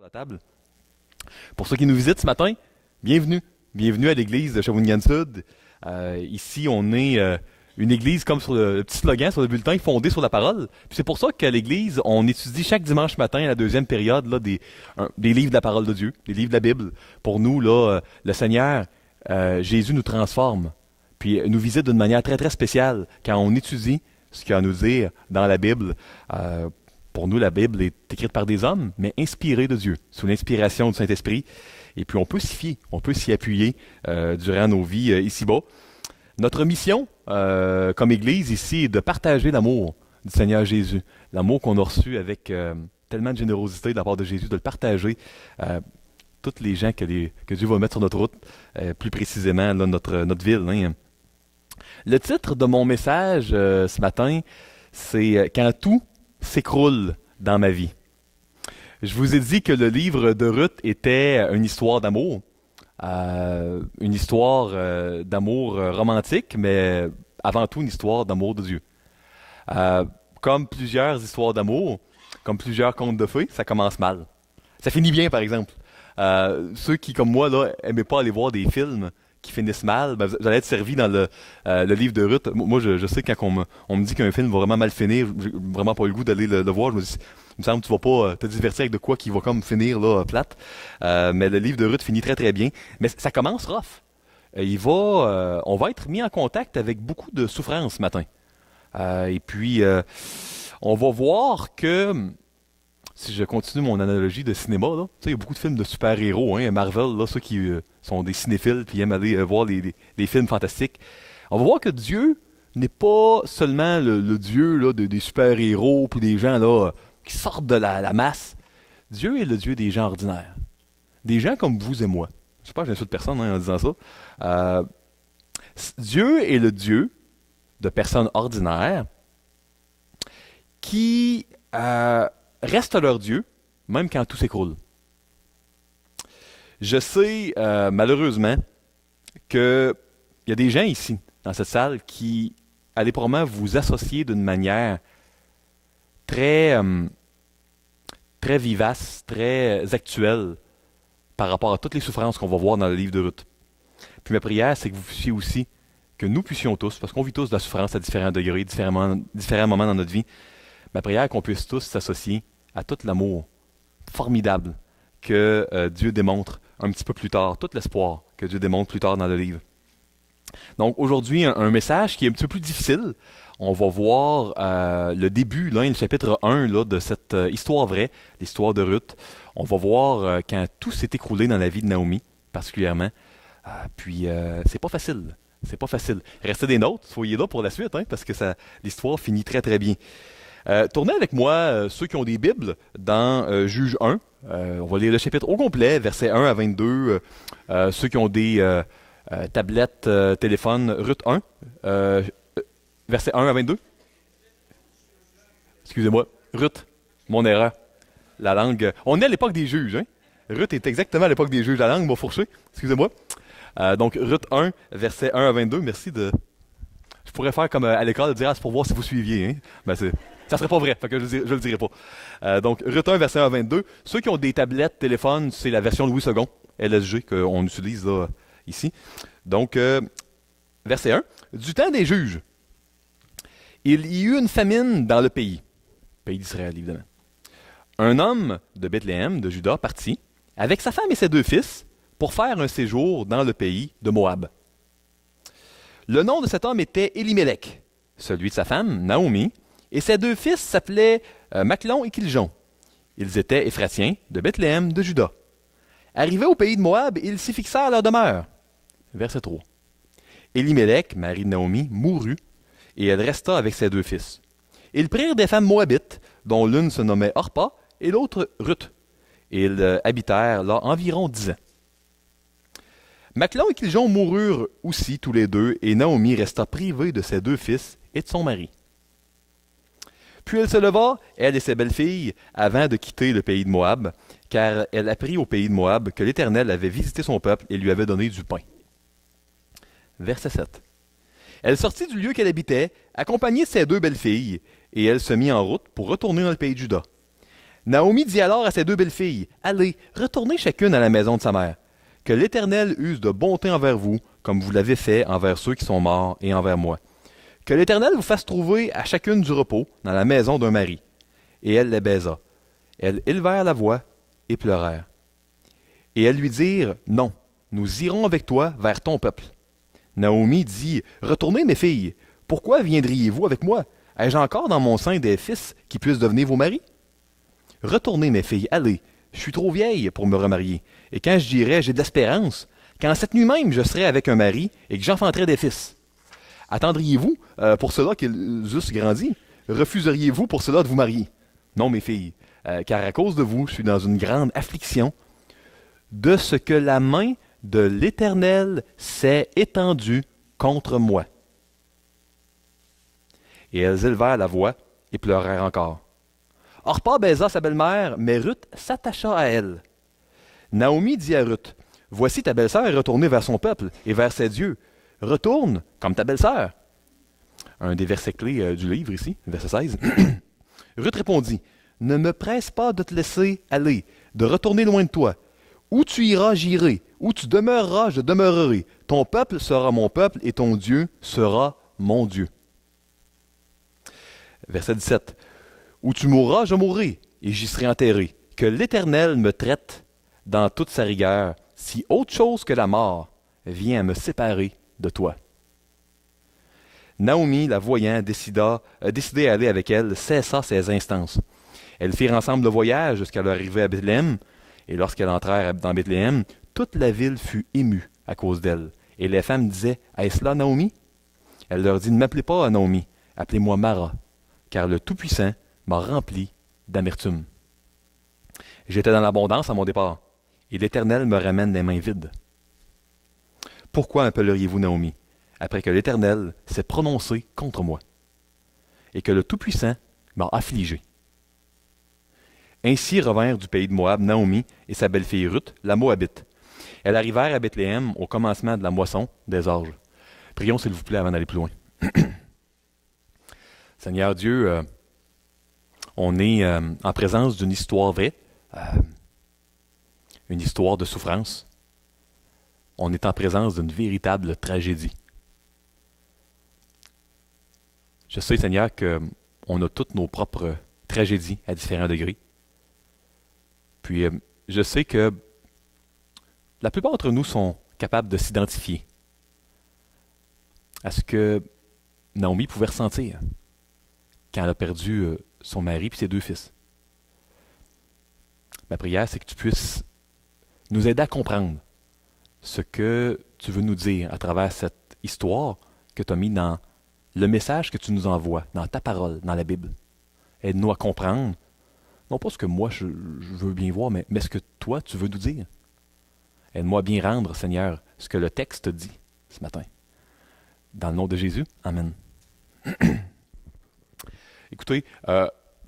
la table. Pour ceux qui nous visitent ce matin, bienvenue. Bienvenue à l'église de Shawinigan-Sud. Ici, on est une église, comme sur le petit slogan, sur le bulletin, fondée sur la parole. Puis c'est pour ça qu'à l'église, on étudie chaque dimanche matin, à la deuxième période, là, des livres de la parole de Dieu, des livres de la Bible. Pour nous, là, le Seigneur, Jésus nous transforme, puis nous visite d'une manière très, très spéciale quand on étudie ce qu'il y a à nous dire dans la Bible. Pour nous, la Bible est écrite par des hommes, mais inspirée de Dieu, sous l'inspiration du Saint-Esprit. Et puis, on peut s'y fier, on peut s'y appuyer durant nos vies ici-bas. Notre mission, comme Église ici, est de partager l'amour du Seigneur Jésus. L'amour qu'on a reçu avec tellement de générosité de la part de Jésus, de le partager à toutes les gens que Dieu va mettre sur notre route, plus précisément là, notre ville. Hein. Le titre de mon message ce matin, c'est « Quand tout s'écroule dans ma vie ». Je vous ai dit que le livre de Ruth était une histoire d'amour, une histoire d'amour romantique, mais avant tout une histoire d'amour de Dieu. Comme plusieurs histoires d'amour, comme plusieurs contes de fées, ça commence mal. Ça finit bien, par exemple. Ceux qui, comme moi, là, aimaient pas aller voir des films qui finissent mal, ben, vous allez être servis dans le livre de Ruth. Moi, je sais quand on me dit qu'un film va vraiment mal finir, j'ai vraiment pas eu le goût d'aller le voir. Je me dis, il me semble que tu vas pas te divertir avec de quoi qui va comme finir là plate. Mais le livre de Ruth finit très très bien. Mais ça commence rough. On va être mis en contact avec beaucoup de souffrance ce matin. Et puis, on va voir que, si je continue mon analogie de cinéma, là, il y a beaucoup de films de super-héros, hein, Marvel, là, ceux qui sont des cinéphiles puis aiment aller voir les films fantastiques. On va voir que Dieu n'est pas seulement le Dieu là, des super-héros puis des gens là, qui sortent de la masse. Dieu est le Dieu des gens ordinaires. Des gens comme vous et moi. Je sais pas, j'insulte personne en disant ça. Dieu est le Dieu de personnes ordinaires qui restent leur Dieu, même quand tout s'écroule. Je sais, malheureusement, qu'il y a des gens ici, dans cette salle, qui allaient probablement vous associer d'une manière très, très vivace, très actuelle par rapport à toutes les souffrances qu'on va voir dans le livre de Ruth. Puis ma prière, c'est que vous puissiez aussi, que nous puissions tous, parce qu'on vit tous de la souffrance à différents degrés, différents moments dans notre vie, ma prière est qu'on puisse tous s'associer à tout l'amour formidable que Dieu démontre un petit peu plus tard, tout l'espoir que Dieu démontre plus tard dans le livre. Donc aujourd'hui, un message qui est un petit peu plus difficile. On va voir le début, là, le chapitre 1 là, de cette histoire vraie, l'histoire de Ruth. On va voir quand tout s'est écroulé dans la vie de Naomi, particulièrement. Puis c'est pas facile. C'est pas facile. Restez des notes, soyez là pour la suite, hein, parce que l'histoire finit très très bien. Tournez avec moi, ceux qui ont des Bibles, dans Juge 1. On va lire le chapitre au complet, versets 1 à 22. Ceux qui ont des tablettes, téléphones, Ruth 1, versets 1 à 22. Excusez-moi, Ruth, mon erreur. La langue. On est à l'époque des juges, hein? Ruth est exactement à l'époque des juges. La langue m'a fourché. Excusez-moi. Donc, Ruth 1, versets 1 à 22. Merci de. Je pourrais faire comme à l'école, dire c'est pour voir si vous suiviez. Hein? Ben, ça serait pas vrai, fait que je le dirai pas. Donc, Ruth 1, verset 1 à 22. Ceux qui ont des tablettes, téléphones, c'est la version Louis II, LSG, qu'on utilise là, ici. Donc, verset 1. Du temps des juges, il y eut une famine dans le pays d'Israël, évidemment. Un homme de Bethléem, de Juda, partit, avec sa femme et ses 2 fils, pour faire un séjour dans le pays de Moab. Le nom de cet homme était Élimélec, celui de sa femme, Naomi, et ses 2 fils s'appelaient Machlon et Kiljon. Ils étaient Éphratiens, de Bethléem, de Juda. Arrivés au pays de Moab, ils s'y fixèrent leur demeure. Verset 3. Élimélec, mari de Naomi, mourut, et elle resta avec ses 2 fils. Ils prirent des femmes moabites, dont l'une se nommait Orpa et l'autre Ruth. Et ils habitèrent là environ 10 ans. Machlon et Kiljon moururent aussi tous les 2, et Naomi resta privée de ses 2 fils et de son mari. Puis elle se leva, elle et ses belles-filles, avant de quitter le pays de Moab, car elle apprit au pays de Moab que l'Éternel avait visité son peuple et lui avait donné du pain. Verset 7. Elle sortit du lieu qu'elle habitait, accompagnée de ses 2 belles-filles, et elle se mit en route pour retourner dans le pays de Juda. Naomi dit alors à ses deux belles filles, « Allez, retournez chacune à la maison de sa mère. Que l'Éternel use de bonté envers vous, comme vous l'avez fait envers ceux qui sont morts et envers moi. Que l'Éternel vous fasse trouver à chacune du repos dans la maison d'un mari. » Et elle les baisa. Elles élevèrent la voix et pleurèrent. Et elles lui dirent, « Non, nous irons avec toi vers ton peuple. » Naomi dit, « Retournez, mes filles. Pourquoi viendriez-vous avec moi? Ai-je encore dans mon sein des fils qui puissent devenir vos maris? Retournez, mes filles, allez. Je suis trop vieille pour me remarier. Et quand je dirais, j'ai de l'espérance, quand cette nuit même je serai avec un mari et que j'enfanterai des fils. Attendriez-vous pour cela qu'ils eussent grandi? Refuseriez-vous pour cela de vous marier? Non, mes filles, car à cause de vous, je suis dans une grande affliction de ce que la main de l'Éternel s'est étendue contre moi. » Et elles élevèrent la voix et pleurèrent encore. Orpa baisa sa belle-mère, mais Ruth s'attacha à elle. Naomi dit à Ruth, « Voici ta belle-sœur est retournée vers son peuple et vers ses dieux. Retourne comme ta belle-sœur. » Un des versets clés du livre ici, verset 16. Ruth répondit, « Ne me presse pas de te laisser aller, de retourner loin de toi. Où tu iras, j'irai. Où tu demeureras, je demeurerai. Ton peuple sera mon peuple et ton Dieu sera mon Dieu. » Verset 17. Où tu mourras, je mourrai, et j'y serai enterré. Que l'Éternel me traite dans toute sa rigueur, si autre chose que la mort vient à me séparer de toi. Naomi, la voyant, décidé à aller avec elle, cessa ses instances. Elles firent ensemble le voyage jusqu'à leur arrivée à Bethléem, et lorsqu'elles entrèrent dans Bethléem, toute la ville fut émue à cause d'elle. Et les femmes disaient, « Est-ce là Naomi? » Elle leur dit, « Ne m'appelez pas Naomi, appelez-moi Mara, car le Tout-Puissant m'a rempli d'amertume. J'étais dans l'abondance à mon départ, et l'Éternel me ramène les mains vides. Pourquoi m'appelleriez-vous Naomi, après que l'Éternel s'est prononcé contre moi, et que le Tout-Puissant m'a affligé? » Ainsi revinrent du pays de Moab Naomi et sa belle-fille Ruth, la Moabite. Elles arrivèrent à Bethléem au commencement de la moisson des orges. Prions s'il vous plaît avant d'aller plus loin. Seigneur Dieu, on est en présence d'une histoire vraie, une histoire de souffrance. On est en présence d'une véritable tragédie. Je sais, Seigneur, qu'on a toutes nos propres tragédies à différents degrés. Puis, je sais que la plupart d'entre nous sont capables de s'identifier à ce que Naomi pouvait ressentir quand elle a perdu son mari et ses deux fils. Ma prière, c'est que tu puisses nous aider à comprendre ce que tu veux nous dire à travers cette histoire que tu as mis dans le message que tu nous envoies, dans ta parole, dans la Bible. Aide-nous à comprendre, non pas ce que moi je veux bien voir, mais ce que toi tu veux nous dire. Aide-moi à bien rendre, Seigneur, ce que le texte dit ce matin. Dans le nom de Jésus, Amen. Écoutez,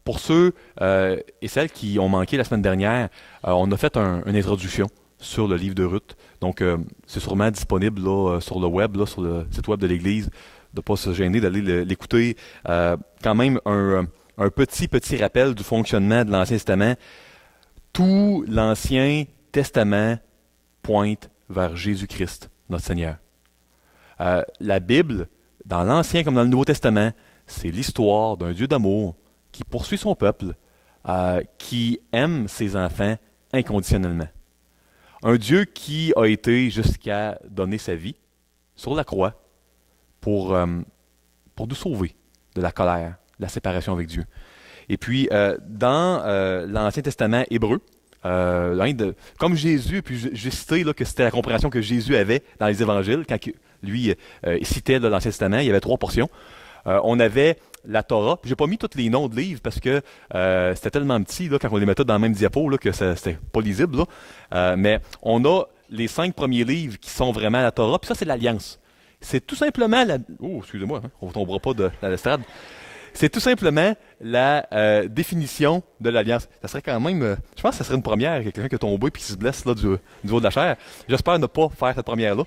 pour ceux et celles qui ont manqué la semaine dernière, on a fait une introduction sur le livre de Ruth. Donc, c'est sûrement disponible là, sur le web, là, sur le site web de l'Église. De ne pas se gêner d'aller l'écouter. Quand même, un petit rappel du fonctionnement de l'Ancien Testament. Tout l'Ancien Testament pointe vers Jésus-Christ, notre Seigneur. La Bible, dans l'Ancien comme dans le Nouveau Testament, c'est l'histoire d'un Dieu d'amour qui poursuit son peuple, qui aime ses enfants inconditionnellement. Un Dieu qui a été jusqu'à donner sa vie sur la croix pour nous sauver de la colère, de la séparation avec Dieu. Et puis, dans l'Ancien Testament hébreu, comme Jésus, puis j'ai cité là, que c'était la compréhension que Jésus avait dans les évangiles, quand lui citait là, l'Ancien Testament, il y avait 3 portions. On avait la Torah. Je n'ai pas mis tous les noms de livres parce que c'était tellement petit là, quand on les mettait dans le même diapo là, que c'était pas lisible. Mais on a les 5 premiers livres qui sont vraiment la Torah, puis ça, c'est l'Alliance. C'est tout simplement la... Oh, excusez-moi, hein, on ne tombera pas de la l'estrade. C'est tout simplement la définition de l'Alliance. Ça serait quand même... je pense que ça serait une première, quelqu'un qui est tombé et qui se blesse là, du haut de la chair. J'espère ne pas faire cette première-là.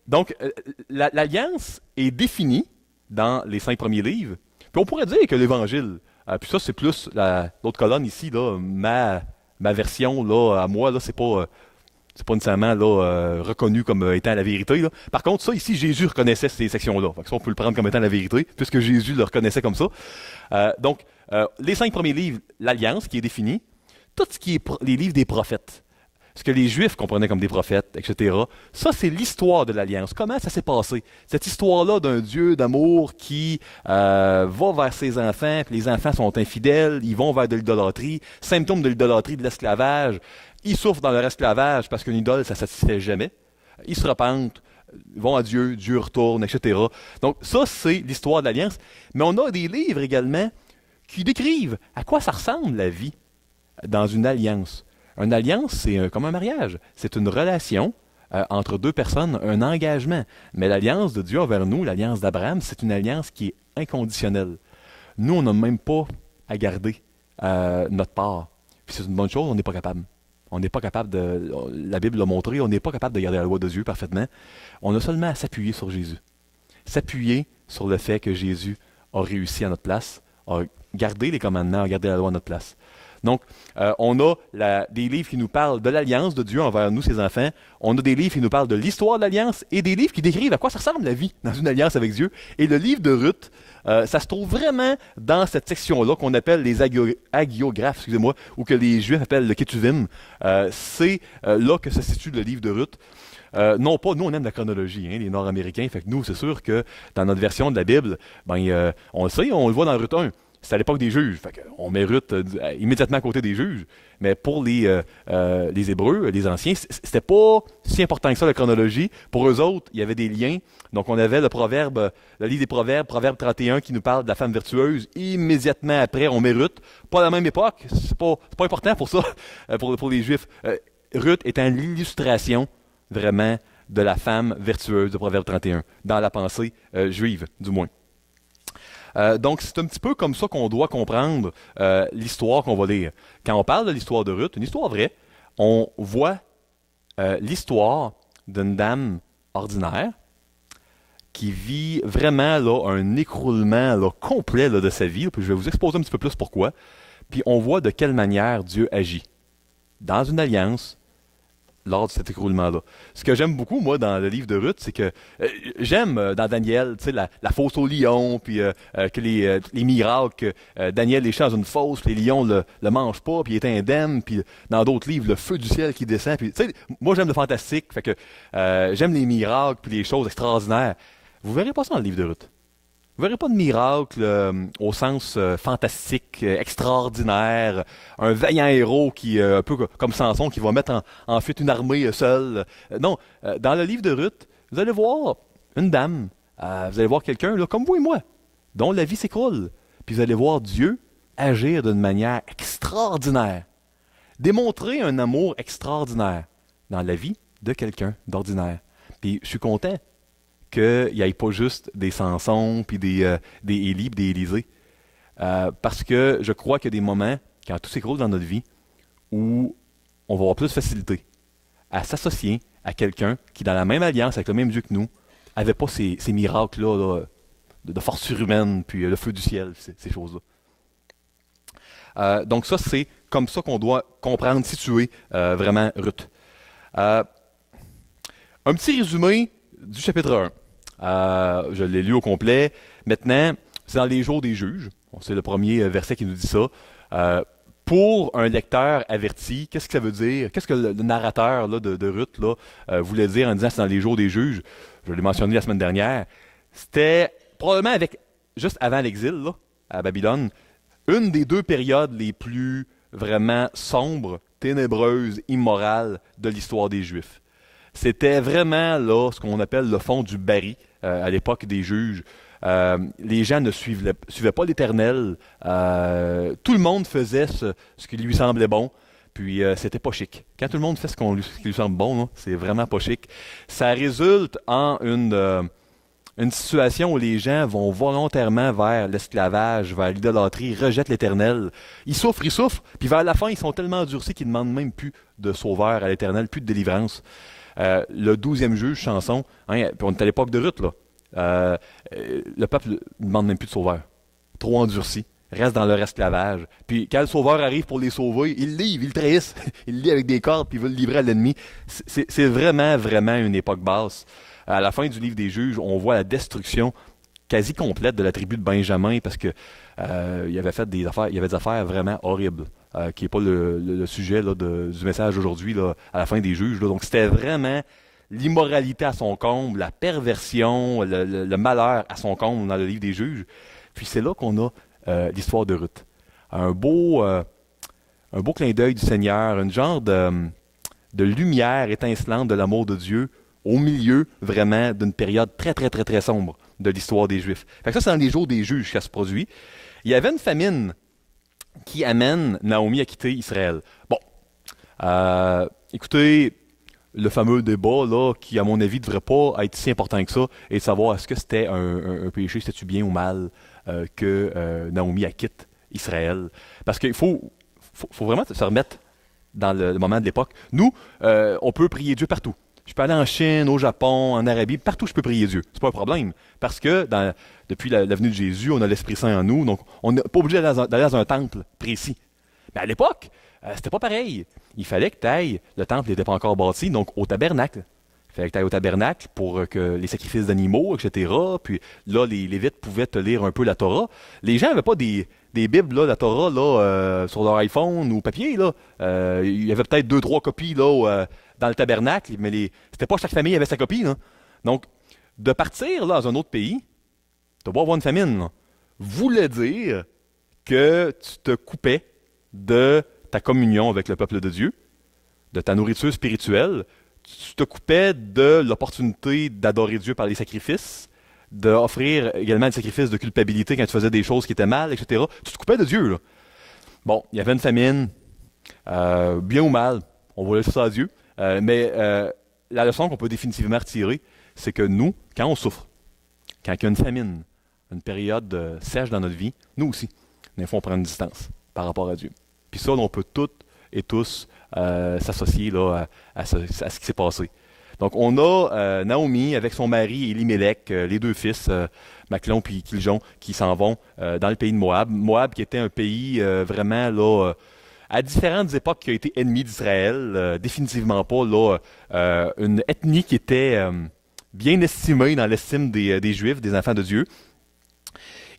Donc, l'Alliance est définie dans les 5 premiers livres. Puis on pourrait dire que l'Évangile Puis ça, c'est plus l'autre colonne ici, là, ma version, là, à moi, là, c'est pas nécessairement là, reconnu comme étant la vérité. Là. Par contre, ça, ici, Jésus reconnaissait ces sections-là. Fait que ça, on peut le prendre comme étant la vérité, puisque Jésus le reconnaissait comme ça. Donc, les 5 premiers livres, l'Alliance qui est définie, tout ce qui est les livres des prophètes, ce que les Juifs comprenaient comme des prophètes, etc., ça, c'est l'histoire de l'Alliance. Comment ça s'est passé? Cette histoire-là d'un Dieu d'amour qui va vers ses enfants, puis les enfants sont infidèles, ils vont vers de l'idolâtrie, symptôme de l'idolâtrie, de l'esclavage. Ils souffrent dans leur esclavage parce qu'une idole, ça ne satisfait jamais. Ils se repentent, vont à Dieu, Dieu retourne, etc. Donc ça, c'est l'histoire de l'Alliance. Mais on a des livres également qui décrivent à quoi ça ressemble la vie dans une alliance. Une alliance, c'est comme un mariage. C'est une relation entre deux personnes, un engagement. Mais l'alliance de Dieu envers nous, l'alliance d'Abraham, c'est une alliance qui est inconditionnelle. Nous, on n'a même pas à garder notre part. Puis c'est une bonne chose, on n'est pas capable. On n'est pas capable de, la Bible l'a montré, on n'est pas capable de garder la loi de Dieu parfaitement. On a seulement à s'appuyer sur Jésus. S'appuyer sur le fait que Jésus a réussi à notre place, a gardé les commandements, a gardé la loi à notre place. Donc, on a des livres qui nous parlent de l'alliance de Dieu envers nous, ses enfants. On a des livres qui nous parlent de l'histoire de l'alliance et des livres qui décrivent à quoi ça ressemble la vie dans une alliance avec Dieu. Et le livre de Ruth, ça se trouve vraiment dans cette section-là qu'on appelle les hagiographes, excusez-moi, ou que les Juifs appellent le Ketuvim. C'est là que se situe le livre de Ruth. Non pas, nous on aime la chronologie, hein, les Nord-Américains, fait que nous c'est sûr que dans notre version de la Bible, on le sait, on le voit dans Ruth 1. C'est à l'époque des juges. Fait on met Ruth immédiatement à côté des juges. Mais pour les Hébreux, les Anciens, c'était pas si important que ça, la chronologie. Pour eux autres, il y avait des liens. Donc, on avait le livre des Proverbes, Proverbe 31, qui nous parle de la femme vertueuse. Immédiatement après, on met Ruth. Pas à la même époque. C'est pas important pour ça, pour les Juifs. Ruth étant l'illustration, vraiment, de la femme vertueuse de Proverbe 31, dans la pensée juive, du moins. Donc, c'est un petit peu comme ça qu'on doit comprendre l'histoire qu'on va lire. Quand on parle de l'histoire de Ruth, une histoire vraie, on voit l'histoire d'une dame ordinaire qui vit vraiment là, un écroulement là, complet là, de sa vie. Puis je vais vous exposer un petit peu plus pourquoi. Puis on voit de quelle manière Dieu agit dans une alliance lors de cet écroulement-là. Ce que j'aime beaucoup, moi, dans le livre de Ruth, c'est que j'aime dans Daniel, tu sais, la fosse au lion, puis que les miracles, que Daniel les chasse dans une fosse, les lions le mangent pas, puis il est indemne, puis dans d'autres livres, le feu du ciel qui descend. Puis, tu sais, moi, j'aime le fantastique, fait que j'aime les miracles, puis les choses extraordinaires. Vous verrez pas ça dans le livre de Ruth. Vous verrez pas de miracle au sens fantastique, extraordinaire, un vaillant héros qui, un peu comme Samson, qui va mettre en fuite une armée seule. Non, dans le livre de Ruth, vous allez voir une dame, vous allez voir quelqu'un là, comme vous et moi, dont la vie s'écroule. Puis vous allez voir Dieu agir d'une manière extraordinaire, démontrer un amour extraordinaire dans la vie de quelqu'un d'ordinaire. Puis je suis content qu'il n'y ait pas juste des Samson, puis des Élie, puis des Élisée. Parce que je crois qu'il y a des moments, quand tout s'écroule dans notre vie, où on va avoir plus de facilité à s'associer à quelqu'un qui, dans la même alliance, avec le même Dieu que nous, n'avait pas ces miracles-là là, de force surhumaine, puis le feu du ciel, ces choses-là. Donc ça, c'est comme ça qu'on doit comprendre, situer vraiment Ruth. Un petit résumé du chapitre 1. Je l'ai lu au complet. Maintenant, c'est dans les jours des juges. C'est le premier verset qui nous dit ça. Pour un lecteur averti, qu'est-ce que ça veut dire? Qu'est-ce que le narrateur là, de Ruth là, voulait dire en disant c'est dans les jours des juges? Je l'ai mentionné la semaine dernière. C'était probablement juste avant l'exil là, à Babylone, une des deux périodes les plus vraiment sombres, ténébreuses, immorales de l'histoire des Juifs. C'était vraiment là ce qu'on appelle le fond du baril à l'époque des juges. Les gens ne suivaient pas l'Éternel. Tout le monde faisait ce qui lui semblait bon. Puis c'était pas chic. Quand tout le monde fait ce qui lui semble bon, là, c'est vraiment pas chic. Ça résulte en une situation où les gens vont volontairement vers l'esclavage, vers l'idolâtrie, rejettent l'Éternel. Ils souffrent, puis vers la fin, ils sont tellement endurcis qu'ils ne demandent même plus de sauveur à l'Éternel, plus de délivrance. Le 12e juge, chanson, hein, puis on est à l'époque de Ruth, là. Le peuple ne demande même plus de sauveur. Trop endurci. restent dans leur esclavage. Puis quand le sauveur arrive pour les sauver, ils le livrent, ils le trahissent. Ils le livrent avec des cordes, puis ils veulent le livrer à l'ennemi. C'est vraiment, vraiment une époque basse. À la fin du livre des Juges, on voit la destruction quasi complète de la tribu de Benjamin parce que il avait fait il y avait des affaires vraiment horribles, qui n'est pas le sujet là, du message d'aujourd'hui là, à la fin des Juges. Là. Donc c'était vraiment l'immoralité à son comble, la perversion, le malheur à son comble dans le livre des Juges. Puis c'est là qu'on a l'histoire de Ruth. Un beau clin d'œil du Seigneur, une genre de lumière étincelante de l'amour de Dieu au milieu vraiment d'une période très, très, très, très sombre de l'histoire des Juifs. Fait que ça, c'est dans les jours des Juges que ça se produit. Il y avait une famine qui amène Naomi à quitter Israël. Bon, écoutez, le fameux débat, là, qui, à mon avis, ne devrait pas être si important que ça, et de savoir est-ce que c'était un péché, c'était-tu bien ou mal que Naomi quitte Israël. Parce qu'il faut vraiment se remettre dans le moment de l'époque. Nous, on peut prier Dieu partout. Je peux aller en Chine, au Japon, en Arabie, partout je peux prier Dieu. C'est pas un problème. Parce que depuis la venue de Jésus, on a l'Esprit Saint en nous, donc on n'est pas obligé d'aller dans un temple précis. Mais à l'époque, c'était pas pareil. Il fallait que tu ailles, le temple n'était pas encore bâti, donc au tabernacle. Il fallait que tu ailles au tabernacle pour que les sacrifices d'animaux, etc. Puis là, les Lévites pouvaient te lire un peu la Torah. Les gens n'avaient pas des Bibles, là, la Torah, là, sur leur iPhone ou papier. Là. Il y avait peut-être 2-3 copies là, dans le tabernacle, mais c'était pas chaque famille avait sa copie. Là. Donc, de partir là, dans un autre pays, tu vas avoir une famine, là, voulait dire que tu te coupais de ta communion avec le peuple de Dieu, de ta nourriture spirituelle, tu te coupais de l'opportunité d'adorer Dieu par les sacrifices, d'offrir également des sacrifices de culpabilité quand tu faisais des choses qui étaient mal, etc. Tu te coupais de Dieu. Là. Bon, il y avait une famine, bien ou mal, on va laisser ça à Dieu, mais la leçon qu'on peut définitivement retirer, c'est que nous, quand on souffre, quand il y a une famine, une période sèche dans notre vie, nous aussi, des fois on prend une distance par rapport à Dieu. Puis ça, on peut toutes et tous s'associer là, à ce qui s'est passé. Donc, on a Naomi avec son mari Elimelech, les deux fils, Maclon et Kiljon, qui s'en vont dans le pays de Moab. Moab qui était un pays vraiment, là, à différentes époques, qui a été ennemi d'Israël. Définitivement pas là, une ethnie qui était bien estimée dans l'estime des Juifs, des enfants de Dieu.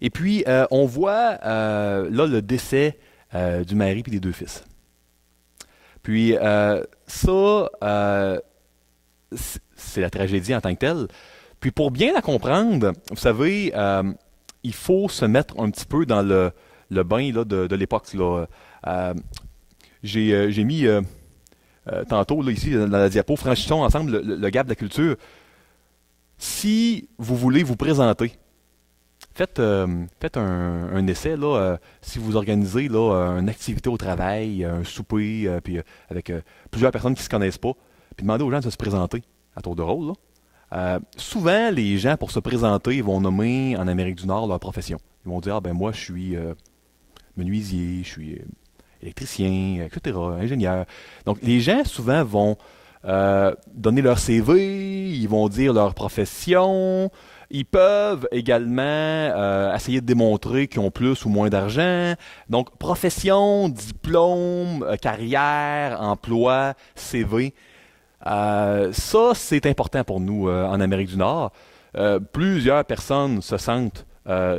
Et puis, on voit là le décès du mari et des deux fils. Puis, ça, c'est la tragédie en tant que telle. Puis pour bien la comprendre, vous savez, il faut se mettre un petit peu dans le bain là, de l'époque. Là. J'ai mis tantôt, là, ici, dans la diapo, franchissons ensemble le gap de la culture. Si vous voulez vous présenter, faites un essai, là, si vous organisez là, une activité au travail, un souper, puis avec plusieurs personnes qui ne se connaissent pas, puis demandez aux gens de se présenter à tour de rôle. Là. Souvent, les gens, pour se présenter, vont nommer en Amérique du Nord leur profession. Ils vont dire, ah ben moi, je suis menuisier, je suis électricien, etc., ingénieur. Donc, les gens, souvent, vont donner leur CV, ils vont dire leur profession. Ils peuvent également essayer de démontrer qu'ils ont plus ou moins d'argent. Donc, profession, diplôme, carrière, emploi, CV. Ça, c'est important pour nous en Amérique du Nord. Plusieurs personnes se sentent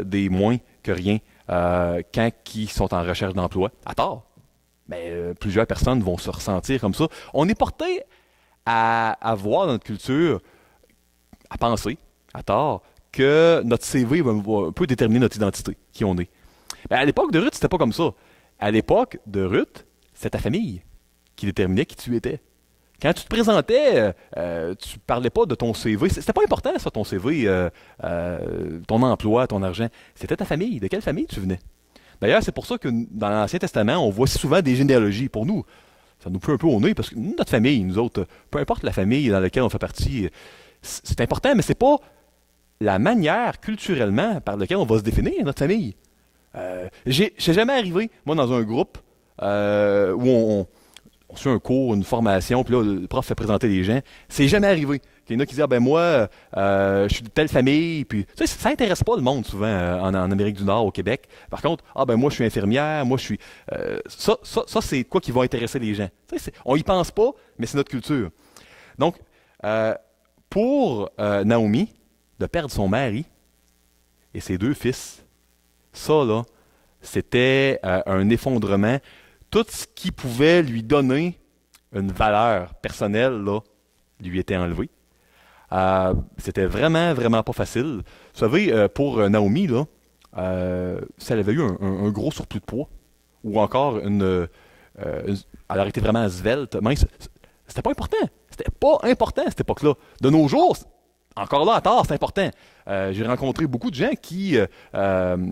des moins que rien quand ils sont en recherche d'emploi, à tort. Mais plusieurs personnes vont se ressentir comme ça. On est porté à voir dans notre culture, à penser, à tort, que notre CV peut déterminer notre identité, qui on est. Ben, à l'époque de Ruth, c'était pas comme ça. À l'époque de Ruth, c'était ta famille qui déterminait qui tu étais. Quand tu te présentais, tu parlais pas de ton CV. C'était pas important, ça, ton CV, ton emploi, ton argent. C'était ta famille. De quelle famille tu venais? D'ailleurs, c'est pour ça que dans l'Ancien Testament, on voit souvent des généalogies. Pour nous, ça nous fait un peu au nez, parce que notre famille, nous autres, peu importe la famille dans laquelle on fait partie, c'est important, mais c'est pas la manière, culturellement, par laquelle on va se définir, notre famille. C'est jamais arrivé, moi, dans un groupe où on suit un cours, une formation, puis là, le prof fait présenter les gens. C'est jamais arrivé Il y en a qui disent, ah ben moi, je suis de telle famille, puis tu sais, ça intéresse pas le monde souvent en Amérique du Nord, au Québec. Par contre, ah ben moi je suis infirmière, moi je suis... ça c'est quoi qui va intéresser les gens. Tu sais, on y pense pas, mais c'est notre culture. Donc, euh, pour Naomi, de perdre son mari et ses deux fils, ça là, c'était un effondrement. Tout ce qui pouvait lui donner une valeur personnelle, là, lui était enlevé. C'était vraiment, vraiment pas facile. Vous savez, pour Naomi, là, si elle avait eu un gros surplus de poids, ou encore elle aurait été vraiment svelte, mince, c'était pas important. C'était pas important à cette époque-là. De nos jours, encore là, à tard, c'est important. J'ai rencontré beaucoup de gens qui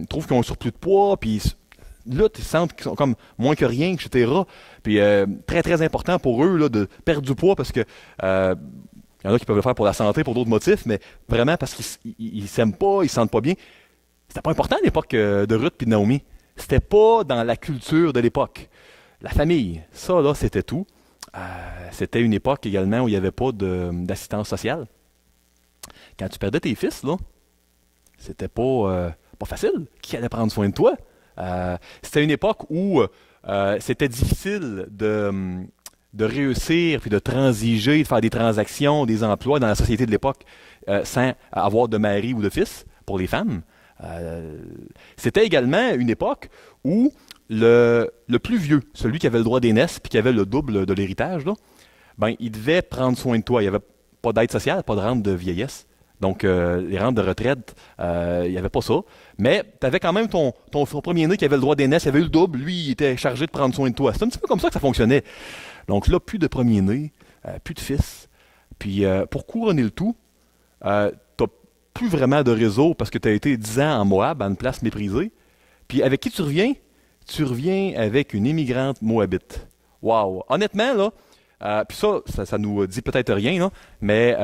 trouvent qu'ils ont un surplus de poids, puis là, ils sentent qu'ils sont comme moins que rien, etc. Puis très, très important pour eux là, de perdre du poids parce que il y en a qui peuvent le faire pour la santé, pour d'autres motifs, mais vraiment parce qu'ils s'aiment pas, ils se sentent pas bien. C'était pas important à l'époque de Ruth et de Naomi. C'était pas dans la culture de l'époque. La famille, ça là, c'était tout. C'était une époque également où il n'y avait pas d'assistance sociale. Quand tu perdais tes fils, là, c'était pas facile. Qui allait prendre soin de toi? C'était une époque où c'était difficile de réussir, puis de transiger, de faire des transactions, des emplois dans la société de l'époque sans avoir de mari ou de fils pour les femmes. C'était également une époque où le plus vieux, celui qui avait le droit d'aînesse, puis qui avait le double de l'héritage, là, ben, il devait prendre soin de toi. Il n'y avait pas d'aide sociale, pas de rente de vieillesse. Donc, les rentes de retraite, il n'y avait pas ça. Mais tu avais quand même ton premier-né qui avait le droit d'aînesse, il avait eu le double, lui, il était chargé de prendre soin de toi. C'est un petit peu comme ça que ça fonctionnait. Donc là, plus de premier-né, plus de fils. Puis, pour couronner le tout, tu n'as plus vraiment de réseau parce que tu as été 10 ans en Moab, à une place méprisée. Puis, avec qui tu reviens? Tu reviens avec une immigrante moabite. Wow! Honnêtement, là, puis ça nous dit peut-être rien, là, mais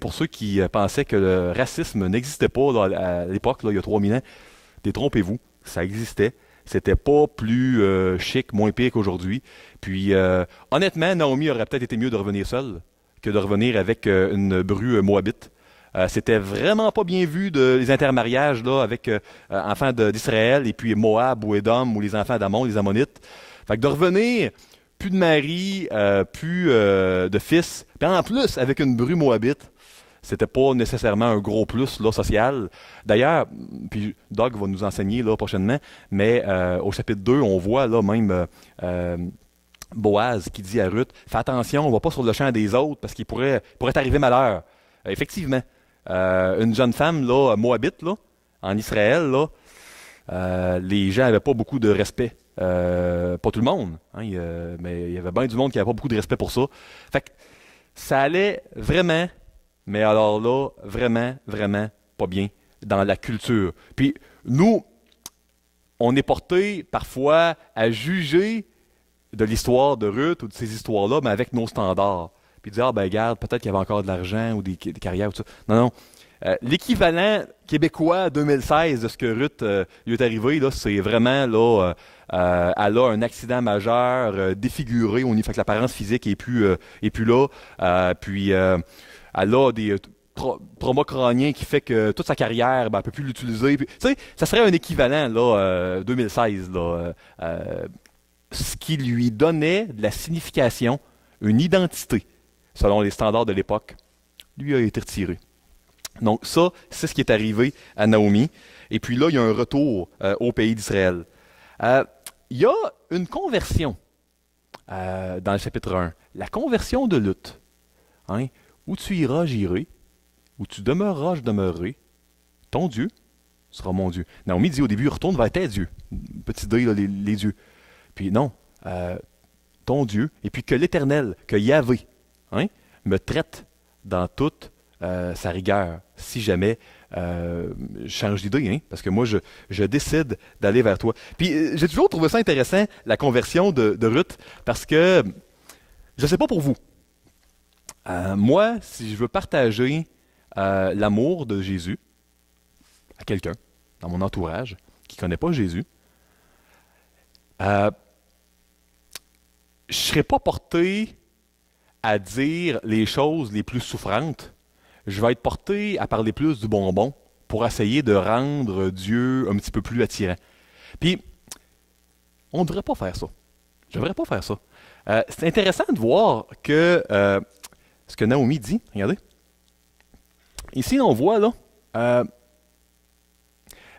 pour ceux qui pensaient que le racisme n'existait pas là, à l'époque, là, il y a 3000 ans, détrompez-vous, ça existait. C'était pas plus chic, moins pire qu'aujourd'hui. Puis, honnêtement, Naomi aurait peut-être été mieux de revenir seule que de revenir avec une bru moabite. C'était vraiment pas bien vu les intermariages là, avec enfants d'Israël et puis Moab ou Édom ou les enfants d'Amon, les Ammonites. Fait que de revenir plus de mari, plus de fils, puis en plus avec une bru moabite, c'était pas nécessairement un gros plus là, social. D'ailleurs, puis Doug va nous enseigner là, prochainement, mais au chapitre 2, on voit là même Boaz qui dit à Ruth, fais attention, on va pas sur le champ des autres parce qu'il pourrait t'arriver malheur. Effectivement, une jeune femme là, moabite là, en Israël, là, les gens n'avaient pas beaucoup de respect. Pas tout le monde, hein, mais il y avait bien du monde qui n'avait pas beaucoup de respect pour ça. Fait que ça allait vraiment, mais alors là, vraiment, vraiment pas bien dans la culture. Puis nous, on est porté parfois à juger de l'histoire de Ruth ou de ces histoires-là, mais avec nos standards. Puis dire, ah ben regarde, peut-être qu'il y avait encore de l'argent ou des carrières ou tout ça. Non, non. L'équivalent québécois 2016 de ce que Ruth lui est arrivé, là, c'est vraiment là, elle a un accident majeur, défiguré au niveau fait que l'apparence physique est plus là. Puis elle a des traumas crâniens qui fait que toute sa carrière, ben, elle peut plus l'utiliser. Puis, tu sais, ça serait un équivalent là, 2016 là, ce qui lui donnait de la signification, une identité, selon les standards de l'époque, lui a été retiré. Donc ça, c'est ce qui est arrivé à Naomi. Et puis là, il y a un retour au pays d'Israël. Il y a une conversion dans le chapitre 1. La conversion de Luth. Hein? Où tu iras, j'irai. Où tu demeureras, je demeurerai. Ton Dieu sera mon Dieu. Naomi dit au début, retourne vers tes dieux. Petit deuil, là, les dieux. Puis non, ton Dieu, et puis que l'Éternel, que Yahvé, hein, me traite dans toute sa rigueur, si jamais je change d'idée, hein, parce que moi, je décide d'aller vers toi. Puis j'ai toujours trouvé ça intéressant, la conversion de Ruth, parce que, je ne sais pas pour vous, moi, si je veux partager l'amour de Jésus à quelqu'un, dans mon entourage, qui ne connaît pas Jésus, je ne serais pas porté à dire les choses les plus souffrantes, je vais être porté à parler plus du bonbon pour essayer de rendre Dieu un petit peu plus attirant. Puis, on ne devrait pas faire ça. Je ne devrais pas faire ça. C'est intéressant de voir que ce que Naomi dit, regardez. Ici, on voit là,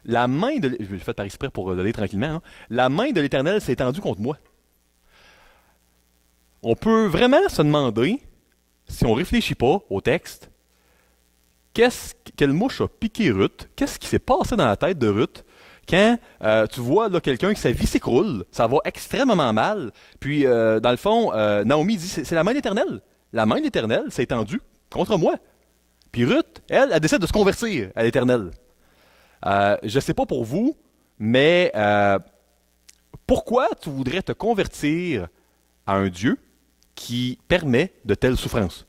la main de... Je vais le faire par exprès pour le lire tranquillement. Hein. La main de l'Éternel s'est étendue contre moi. On peut vraiment se demander, si on ne réfléchit pas au texte, quelle mouche a piqué Ruth? Qu'est-ce qui s'est passé dans la tête de Ruth quand tu vois là, quelqu'un que sa vie s'écroule, ça va extrêmement mal, puis dans le fond, Naomi dit, c'est la main de l'Éternel. La main de l'Éternel s'est étendue contre moi. Puis Ruth, elle décide de se convertir à l'Éternel. Je ne sais pas pour vous, mais pourquoi tu voudrais te convertir à un Dieu qui permet de telles souffrances?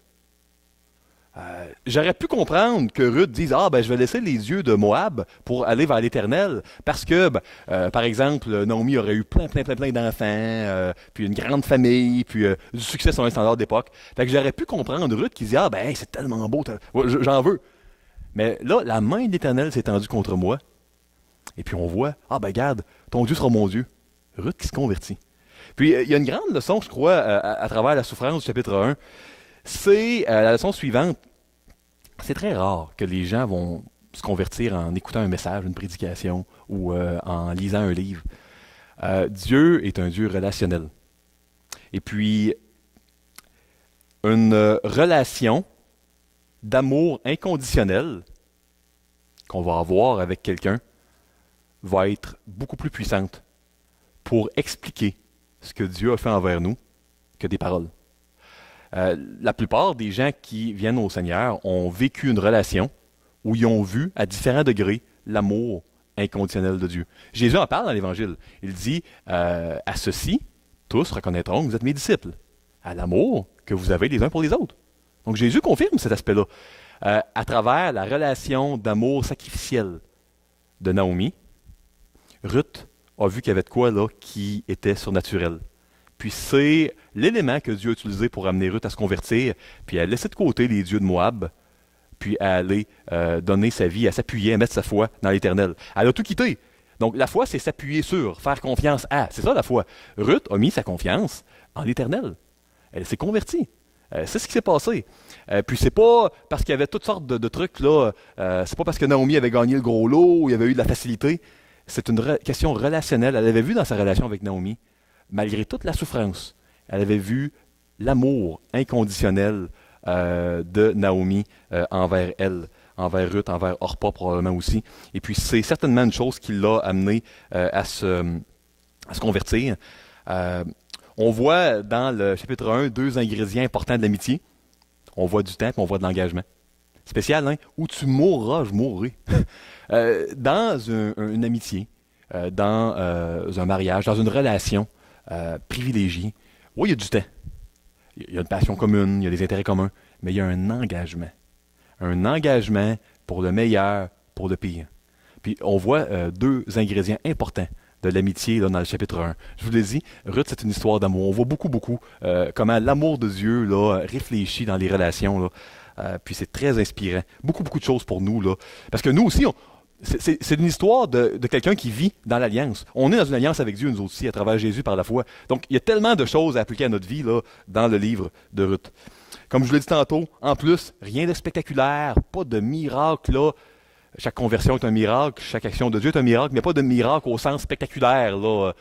J'aurais pu comprendre que Ruth dise « Ah, ben je vais laisser les yeux de Moab pour aller vers l'Éternel, parce que, par exemple, Naomi aurait eu plein d'enfants, puis une grande famille, puis du succès sur un standard d'époque. » Fait que j'aurais pu comprendre Ruth qui dit « Ah, ben c'est tellement beau, j'en veux. » Mais là, la main de l'Éternel s'est tendue contre moi. Et puis on voit « Ah, ben regarde, ton Dieu sera mon Dieu. » Ruth qui se convertit. Puis il y a une grande leçon, je crois, à travers la souffrance du chapitre 1. C'est la leçon suivante. C'est très rare que les gens vont se convertir en écoutant un message, une prédication ou en lisant un livre. Dieu est un Dieu relationnel. Et puis, une relation d'amour inconditionnel qu'on va avoir avec quelqu'un va être beaucoup plus puissante pour expliquer ce que Dieu a fait envers nous que des paroles. La plupart des gens qui viennent au Seigneur ont vécu une relation où ils ont vu à différents degrés l'amour inconditionnel de Dieu. Jésus en parle dans l'Évangile. Il dit à ceux-ci, tous reconnaîtront que vous êtes mes disciples, à l'amour que vous avez les uns pour les autres. Donc Jésus confirme cet aspect-là à travers la relation d'amour sacrificiel de Naomi. Ruth a vu qu'il y avait de quoi là qui était surnaturel. Puis c'est l'élément que Dieu a utilisé pour amener Ruth à se convertir, puis à laisser de côté les dieux de Moab, puis à aller donner sa vie, à s'appuyer, à mettre sa foi dans l'Éternel. Elle a tout quitté. Donc la foi, c'est s'appuyer sur, faire confiance à. C'est ça la foi. Ruth a mis sa confiance en l'Éternel. Elle s'est convertie. C'est ce qui s'est passé. Puis c'est pas parce qu'il y avait toutes sortes de trucs là. C'est pas parce que Naomi avait gagné le gros lot ou il y avait eu de la facilité. C'est une question relationnelle. Elle avait vu dans sa relation avec Naomi, malgré toute la souffrance, elle avait vu l'amour inconditionnel de Naomi envers elle, envers Ruth, envers Orpa probablement aussi. Et puis c'est certainement une chose qui l'a amené à se convertir. On voit dans le chapitre 1 deux ingrédients importants de l'amitié. On voit du temps et on voit de l'engagement. Spécial, hein? Où tu mourras, je mourrai. Dans une amitié, dans un mariage, dans une relation privilégiée, oui, il y a du temps. Il y a une passion commune, il y a des intérêts communs, mais il y a un engagement. Un engagement pour le meilleur, pour le pire. Puis on voit deux ingrédients importants de l'amitié là, dans le chapitre 1. Je vous l'ai dit, Ruth, c'est une histoire d'amour. On voit beaucoup comment l'amour de Dieu là, réfléchit dans les relations. Là. Puis c'est très inspirant. Beaucoup de choses pour nous. Là. Parce que nous aussi, c'est une histoire de quelqu'un qui vit dans l'alliance. On est dans une alliance avec Dieu, nous aussi, à travers Jésus par la foi. Donc, il y a tellement de choses à appliquer à notre vie là, dans le livre de Ruth. Comme je vous l'ai dit tantôt, en plus, rien de spectaculaire, pas de miracle là. Chaque conversion est un miracle, chaque action de Dieu est un miracle, mais pas de miracle au sens spectaculaire, là,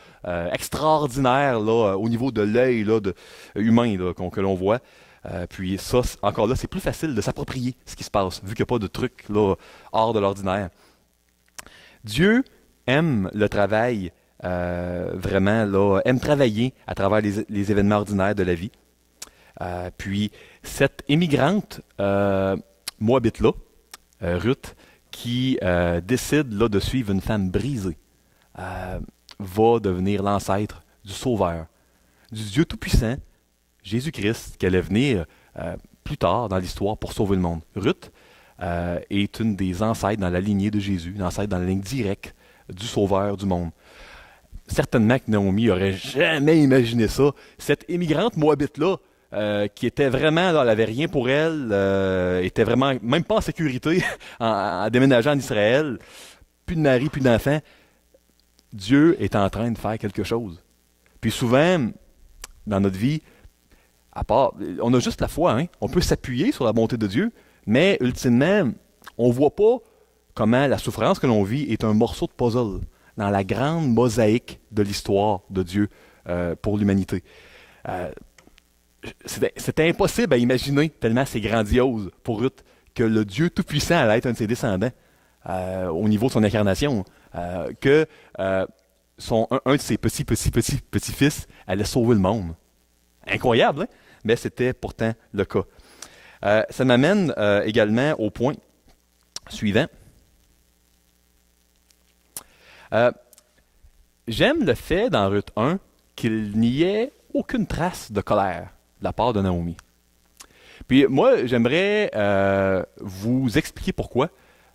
extraordinaire là, au niveau de l'œil là, humain là, que l'on voit. Puis ça, encore là, c'est plus facile de s'approprier ce qui se passe, vu qu'il n'y a pas de trucs là, hors de l'ordinaire. Dieu aime le travail, vraiment, là, aime travailler à travers les événements ordinaires de la vie. Puis cette émigrante moabite-là, Ruth, qui décide là, de suivre une femme brisée, va devenir l'ancêtre du Sauveur, du Dieu Tout-Puissant, Jésus-Christ, qui allait venir plus tard dans l'histoire pour sauver le monde. Ruth est une des ancêtres dans la lignée de Jésus, une ancêtre dans la ligne directe du Sauveur du monde. Certainement que Naomi n'aurait jamais imaginé ça. Cette émigrante moabite-là, qui était vraiment, là, elle avait rien pour elle, était vraiment même pas en sécurité en déménageant en Israël, plus de mari, plus d'enfants. Dieu est en train de faire quelque chose. Puis souvent, dans notre vie, à part, on a juste la foi, hein? On peut s'appuyer sur la bonté de Dieu, mais ultimement, on ne voit pas comment la souffrance que l'on vit est un morceau de puzzle dans la grande mosaïque de l'histoire de Dieu pour l'humanité. C'était impossible à imaginer, tellement c'est grandiose pour Ruth, que le Dieu Tout-Puissant allait être un de ses descendants au niveau de son incarnation, que un de ses petits-fils allait sauver le monde. Incroyable, hein? Mais c'était pourtant le cas. Ça m'amène également au point suivant. J'aime le fait dans Ruth 1 qu'il n'y ait aucune trace de colère de la part de Naomi. Puis moi, j'aimerais vous expliquer pourquoi,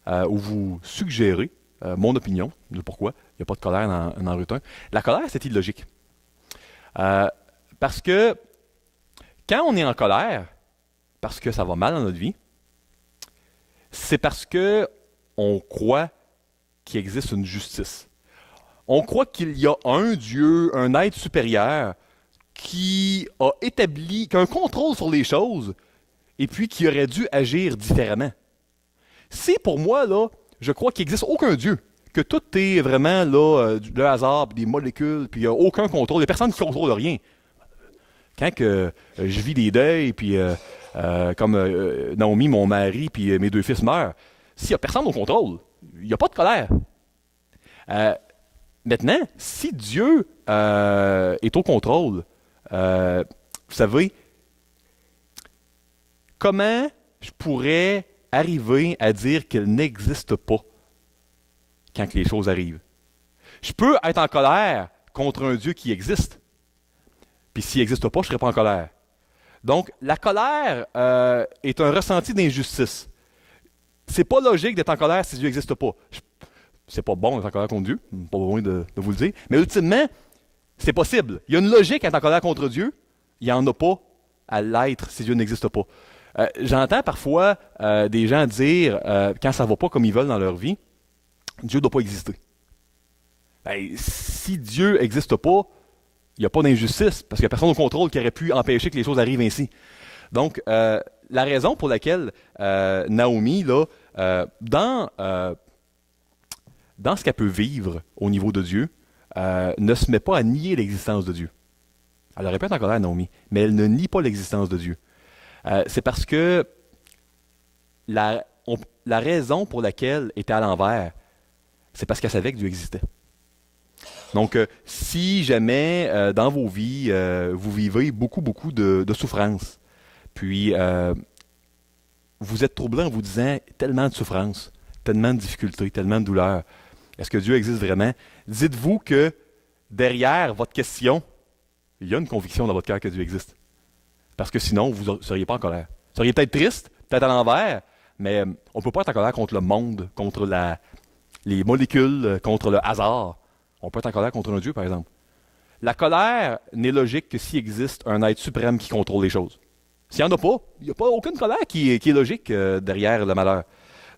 ou vous suggérer mon opinion de pourquoi il n'y a pas de colère dans Ruth 1. La colère, c'est illogique. Parce que quand on est en colère, parce que ça va mal dans notre vie, c'est parce que on croit qu'il existe une justice. On croit qu'il y a un Dieu, un être supérieur, qui a un contrôle sur les choses, et puis qui aurait dû agir différemment. Si pour moi, là, je crois qu'il n'existe aucun Dieu, que tout est vraiment là, le hasard, puis des molécules, puis il n'y a aucun contrôle, il n'y a personne qui ne contrôle rien. Quand je vis des deuils, puis comme Naomi, mon mari, puis mes 2 fils meurent, s'il n'y a personne au contrôle, il n'y a pas de colère. Maintenant, si Dieu est au contrôle, vous savez, comment je pourrais arriver à dire qu'il n'existe pas quand les choses arrivent? Je peux être en colère contre un Dieu qui existe, puis s'il n'existe pas, je ne serai pas en colère. Donc, la colère est un ressenti d'injustice. C'est pas logique d'être en colère si Dieu n'existe pas. C'est pas bon d'être en colère contre Dieu, pas besoin de vous le dire, mais ultimement, c'est possible. Il y a une logique à être en colère contre Dieu, il n'y en a pas à l'être si Dieu n'existe pas. J'entends parfois des gens dire, quand ça ne va pas comme ils veulent dans leur vie, Dieu ne doit pas exister. Ben, si Dieu n'existe pas, il n'y a pas d'injustice, parce qu'il n'y a personne au contrôle qui aurait pu empêcher que les choses arrivent ainsi. Donc, la raison pour laquelle Naomi, là, dans ce qu'elle peut vivre au niveau de Dieu, ne se met pas à nier l'existence de Dieu. Elle aurait pu être en colère, Naomi, mais elle ne nie pas l'existence de Dieu. C'est parce que la raison pour laquelle elle était à l'envers, c'est parce qu'elle savait que Dieu existait. Donc, si jamais dans vos vies, vous vivez beaucoup de souffrance, puis vous êtes troublé en vous disant tellement de souffrance, tellement de difficultés, tellement de douleurs, est-ce que Dieu existe vraiment? Dites-vous que derrière votre question, il y a une conviction dans votre cœur que Dieu existe. Parce que sinon, vous ne seriez pas en colère. Vous seriez peut-être triste, peut-être à l'envers, mais on ne peut pas être en colère contre le monde, contre les molécules, contre le hasard. On peut être en colère contre un Dieu, par exemple. La colère n'est logique que s'il existe un être suprême qui contrôle les choses. S'il n'y en a pas, il n'y a pas aucune colère qui est logique derrière le malheur.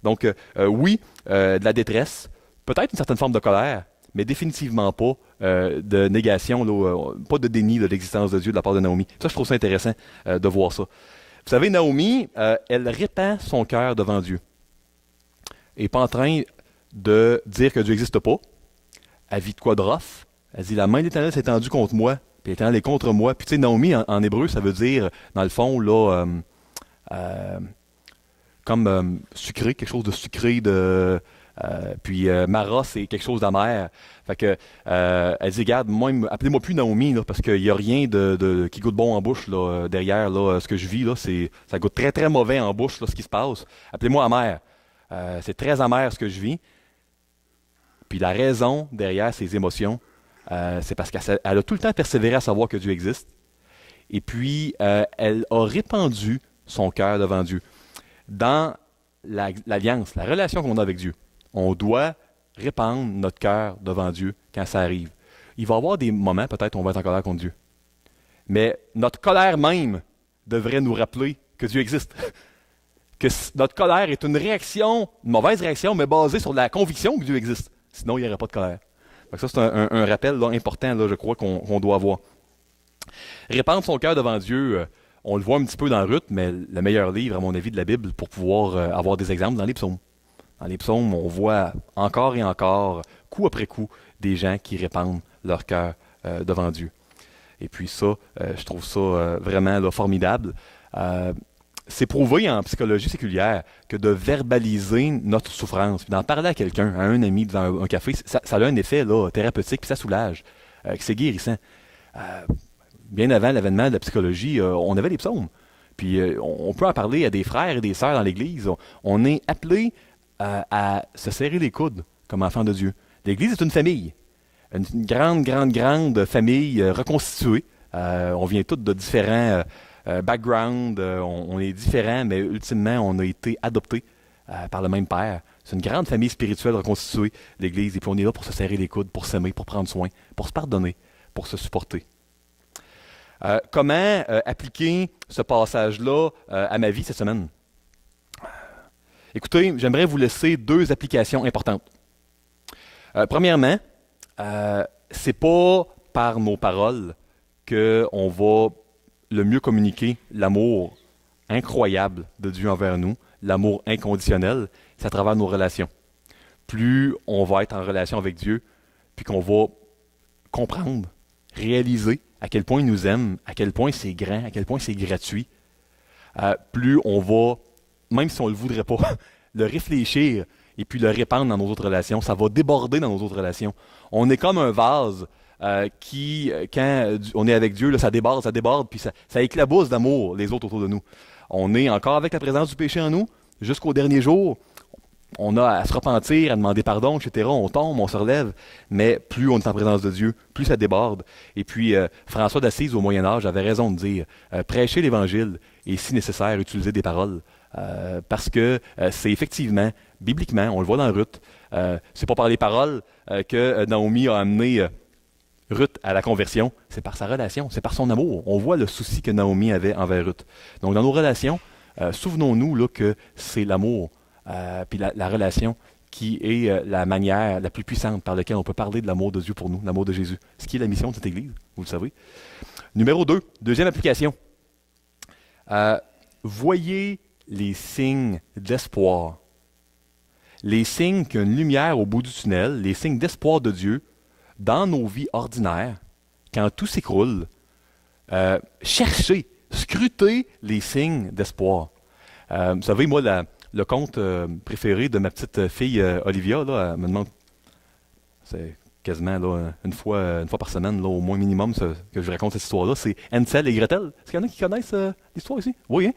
Donc, oui, de la détresse, peut-être une certaine forme de colère, mais définitivement pas de négation, là, pas de déni de l'existence de Dieu de la part de Naomi. Ça, je trouve ça intéressant de voir ça. Vous savez, Naomi, elle répand son cœur devant Dieu. Elle n'est pas en train de dire que Dieu n'existe pas. Elle vit de quoi de rough. Elle dit, la main de l'Éternel s'est tendue contre moi, puis l'Éternel est contre moi. Puis tu sais, Naomi, en hébreu, ça veut dire, dans le fond, là, comme sucré, quelque chose de sucré, puis Mara, c'est quelque chose d'amer. Fait que, elle dit, regarde, moi, appelez-moi plus Naomi, là, parce qu'il n'y a rien qui goûte bon en bouche, là, derrière, là, ce que je vis, là, ça goûte très, très mauvais en bouche, là, ce qui se passe. Appelez-moi amer. C'est très amer, ce que je vis. Puis la raison derrière ces émotions, c'est parce qu'elle a tout le temps persévéré à savoir que Dieu existe. Et puis, elle a répandu son cœur devant Dieu. Dans l'alliance, la relation qu'on a avec Dieu, on doit répandre notre cœur devant Dieu quand ça arrive. Il va y avoir des moments, peut-être, où on va être en colère contre Dieu. Mais notre colère même devrait nous rappeler que Dieu existe. Que notre colère est une réaction, une mauvaise réaction, mais basée sur la conviction que Dieu existe. Sinon, il n'y aurait pas de colère. Donc ça, c'est un rappel là, important, là, je crois, qu'on doit avoir. Répandre son cœur devant Dieu, on le voit un petit peu dans Ruth, mais le meilleur livre, à mon avis, de la Bible pour pouvoir avoir des exemples dans les psaumes. Dans les psaumes, on voit encore et encore, coup après coup, des gens qui répandent leur cœur devant Dieu. Et puis ça, je trouve ça vraiment là, formidable. C'est prouvé en psychologie séculière que de verbaliser notre souffrance, puis d'en parler à quelqu'un, à un ami dans un café, ça a un effet là, thérapeutique, puis ça soulage, c'est guérissant. Bien avant l'avènement de la psychologie, on avait les psaumes. Puis on peut en parler à des frères et des sœurs dans l'Église. On est appelé à se serrer les coudes comme enfants de Dieu. L'Église est une famille. Une grande famille reconstituée. On vient tous de différents backgrounds. On est différents, mais ultimement, on a été adoptés par le même Père. C'est une grande famille spirituelle reconstituée, l'Église. Et puis on est là pour se serrer les coudes, pour s'aimer, pour prendre soin, pour se pardonner, pour se supporter. Comment appliquer ce passage-là à ma vie cette semaine? Écoutez, j'aimerais vous laisser 2 applications importantes. Premièrement, c'est pas par nos paroles qu'on va le mieux communiquer l'amour incroyable de Dieu envers nous, l'amour inconditionnel, c'est à travers nos relations. Plus on va être en relation avec Dieu, puis qu'on va comprendre, réaliser à quel point il nous aime, à quel point c'est grand, à quel point c'est gratuit, plus on va, même si on ne le voudrait pas, le réfléchir et puis le répandre dans nos autres relations. Ça va déborder dans nos autres relations. On est comme un vase qui, quand on est avec Dieu, là, ça déborde, puis ça éclabousse d'amour les autres autour de nous. On est encore avec la présence du péché en nous, jusqu'au dernier jour. On a à se repentir, à demander pardon, etc. On tombe, on se relève, mais plus on est en présence de Dieu, plus ça déborde. Et puis, François d'Assise, au Moyen-Âge, avait raison de dire prêcher l'Évangile et, si nécessaire, utiliser des paroles. Parce que c'est effectivement, bibliquement, on le voit dans Ruth, c'est pas par les paroles que Naomi a amené Ruth à la conversion, c'est par sa relation, c'est par son amour. On voit le souci que Naomi avait envers Ruth. Donc, dans nos relations, souvenons-nous là, que c'est l'amour, puis la relation qui est la manière la plus puissante par laquelle on peut parler de l'amour de Dieu pour nous, l'amour de Jésus. Ce qui est la mission de cette Église, vous le savez. Numéro 2, deuxième application. Voyez les signes d'espoir. Les signes qu'il y a une lumière au bout du tunnel, les signes d'espoir de Dieu dans nos vies ordinaires, quand tout s'écroule. Cherchez, scrutez les signes d'espoir. Vous savez, moi, le conte préféré de ma petite fille Olivia, là, elle me demande, c'est quasiment là, une fois par semaine, là, au moins minimum, que je raconte cette histoire-là, c'est Hansel et Gretel. Est-ce qu'il y en a qui connaissent l'histoire ici? Oui,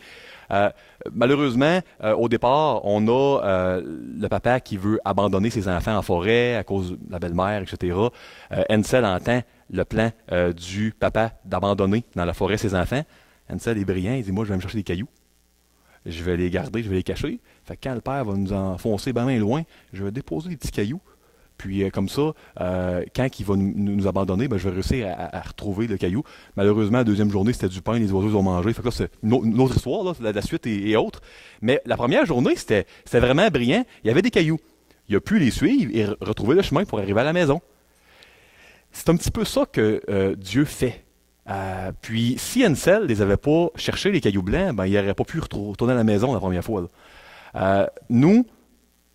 hein? Malheureusement, au départ, on a le papa qui veut abandonner ses enfants en forêt à cause de la belle-mère, etc. Hansel entend le plan du papa d'abandonner dans la forêt ses enfants. Hansel est brillant, il dit « Moi, je vais me chercher des cailloux. Je vais les garder, je vais les cacher. Fait que quand le père va nous enfoncer bien loin, je vais déposer des petits cailloux. Puis comme ça, quand il va nous abandonner, ben, je vais réussir à retrouver le caillou. Malheureusement, la deuxième journée, c'était du pain, les oiseaux ont mangé. Fait que là, c'est une autre histoire, là, la suite et autres. Mais la première journée, c'était vraiment brillant. Il y avait des cailloux. Il a pu les suivre et retrouver le chemin pour arriver à la maison. C'est un petit peu ça que Dieu fait. Puis si Hansel les avait pas cherchés, les cailloux blancs, ben, il n'aurait pas pu retourner à la maison la première fois. Nous,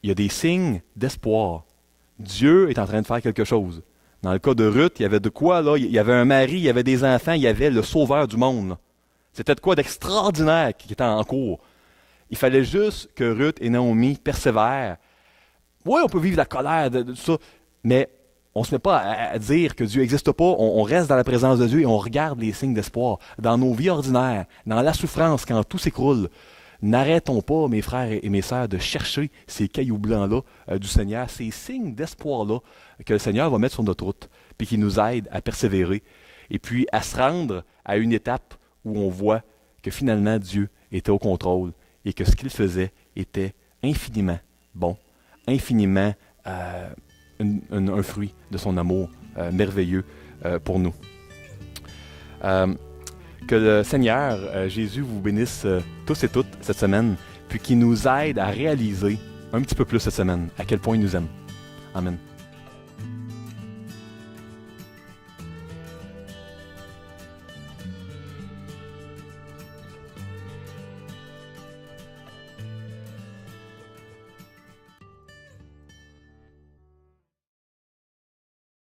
il y a des signes d'espoir. Dieu est en train de faire quelque chose. Dans le cas de Ruth, il y avait de quoi, là? Il y avait un mari, il y avait des enfants, il y avait le sauveur du monde. C'était de quoi d'extraordinaire qui était en cours. Il fallait juste que Ruth et Naomi persévèrent. Oui, on peut vivre la colère de tout ça, mais on ne se met pas à dire que Dieu n'existe pas. On reste dans la présence de Dieu et on regarde les signes d'espoir. Dans nos vies ordinaires, dans la souffrance, quand tout s'écroule, n'arrêtons pas, mes frères et mes sœurs, de chercher ces cailloux blancs-là du Seigneur, ces signes d'espoir-là que le Seigneur va mettre sur notre route, puis qui nous aident à persévérer, et puis à se rendre à une étape où on voit que finalement Dieu était au contrôle et que ce qu'il faisait était infiniment bon, infiniment un fruit de son amour merveilleux pour nous. Que le Seigneur, Jésus, vous bénisse tous et toutes cette semaine, puis qu'il nous aide à réaliser un petit peu plus cette semaine à quel point il nous aime. Amen.